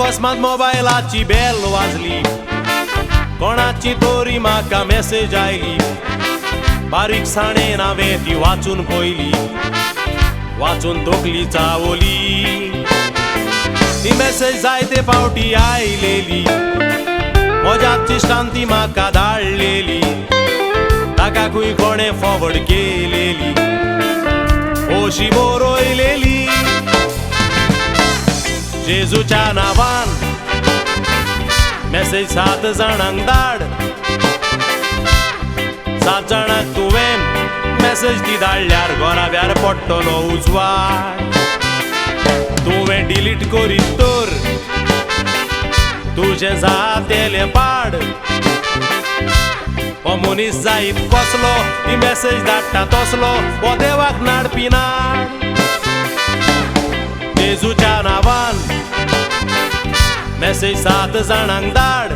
अकस्मात मोबायलाची बेल वाजली, कोणाची तरी म्हाका मेसेज आयली, बारीक साणे नावे ती वाचून पयली, वाचून तोकली चावली। ती मेसेज जायते फावटी आयलेली, म्हज्याची शांती म्हाका धाडलेली, ताकाकूय कोणे फॉरवर्ड केलेली, अशी बरयलेली। जेजूच्या नांवान मेसेज 7 जाणांक धाड, 7 जाणांक तुवें मेसेज ती धाडल्यार घोराब्यार पडटलो उजवाड। तुवें डिलीट करीत तर तुजें जातेलें पाड। हो मनीस जायत कसलो, ती मेसेज धाडटा तसलो, हो देवाक नाडपी नाड। जेजूच्या नांवान मेसेज 7 जाणांक धाड,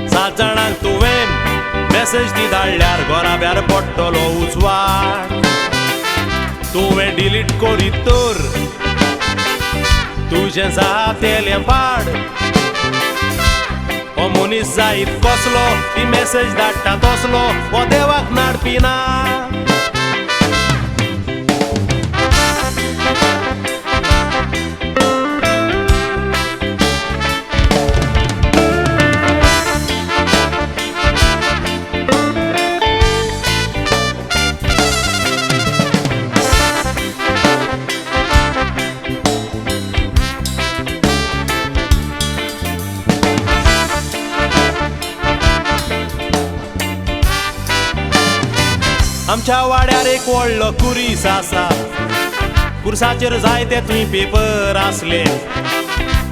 7 जाणांक तुवें मेसेज ती धाडल्यार घोराब्यार पडटलो उजवाड। तुवें डिलीट करीत तर तुजें जातेलें पाड। हो मनीस जायत कसलो, ती मेसेज धाडटा तसलो, हो देवाक नाडपी नाड। आमच्या वाड्यार एक व्हडलो कुरीस आसा, कुर्साचेर जायते थंय पेपर आसले,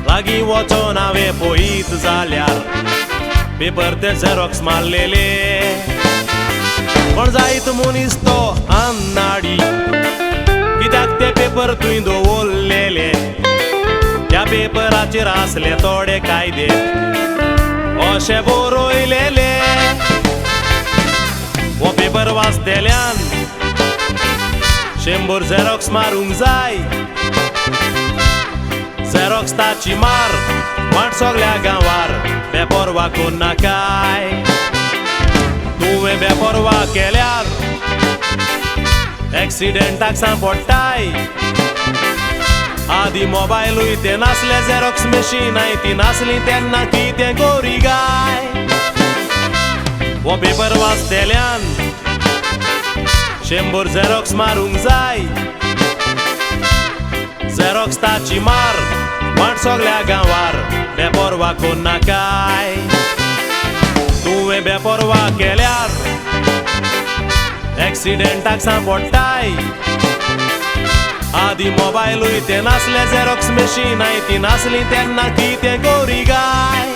लागीं वचोन हांवें पळयत जाल्यार पेपर ते झेरॉक्स मारलेले। पण जायत मनीस तो अन्नाडी, कित्याक ते पेपर थंय दवरलेले, त्या पेपराचेर आसले थोडे कायदे अशे बरयलेले। हो पेपर वाचतेल्यान 100 झेरॉक्स मारूंक जाय, झेरॉक्स ताची मार, वाट सगळ्या गांवार बेपरवा कोण नाकाय। तुवें बेपरवा केल्यार एक्सिडेंटाक सांपडटाय। आदी मोबायलूय ते नासले, झेरॉक्स मशीनाय ती नासली, तेन्ना कितें करी गाय। हो पेपर वाचतेल्यान 100 झेरॉक्स मारूंक जाय, झेरॉक्स ताची मार, वाट सगळ्या गांवार बेपरवा कोण नाकाय। तुवें बेपरवा केल्यार एक्सिडेंटाक सांपडटाय। आदी मोबायलूय ते नासले, झेरॉक्स मशीनाय ती नासली, तेन्ना कितें करी गाय।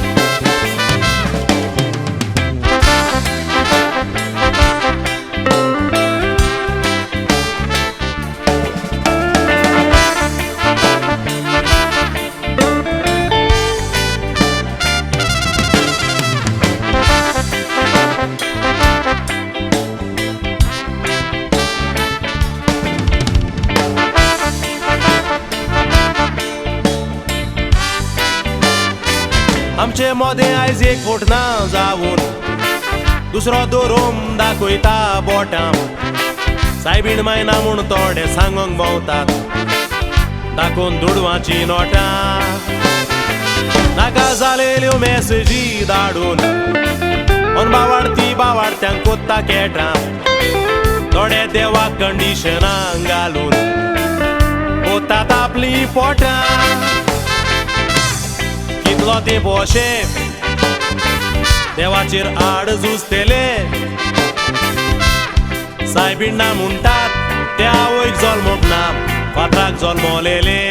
आमचे मोदें आयज एक फोटना जावून दुसरो दोरोम दाखयता बोटाम। सायबीण मायना म्हूण थोडे सांगोंक भोंवतात, दाखोवन दुडवाची नोटां। नाका जालेल्यो मेसेजी धाडून अन बावार्थ्यांक कोत्ता केटां, थोडे देवाक कंडिशनां घालून कोत्तात आपली पोटां। कितलो ते बोशे देवाचेर आड झुजतेले, सायबीण म्हणटात ते आवयक जल्मोक ना, फातराक जल्मलेले।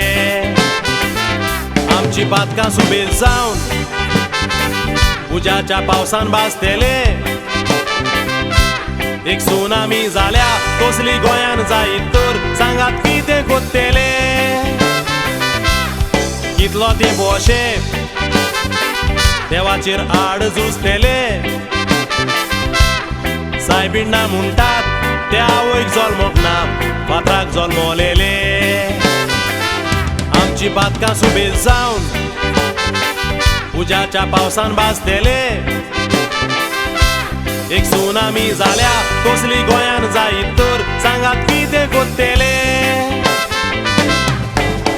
आमची पातकां सुबेज जावन उज्याच्या पावसान भाजतेले, एक सुनामी जाल्या कसली गोंयान जायत तर सांगात कितें कोत्तेले। कितलो ते बोशे देवाचेर आड झुजतेले, सायबीण म्हणटात ते आवयक जल्मोक ना, फातराक जल्मलेले। गांवची पातकां सुबेज जावन उज्याच्या पावसान भाजतेले एक सुनामी जाल्या कसली गोंयान जायत तर सांगात कितें कोत्तेले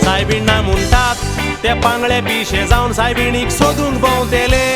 सायबीण ना म्हणटात ते पांगळे पिशे जावन सायबीणीक सोदूंक भोंवतेले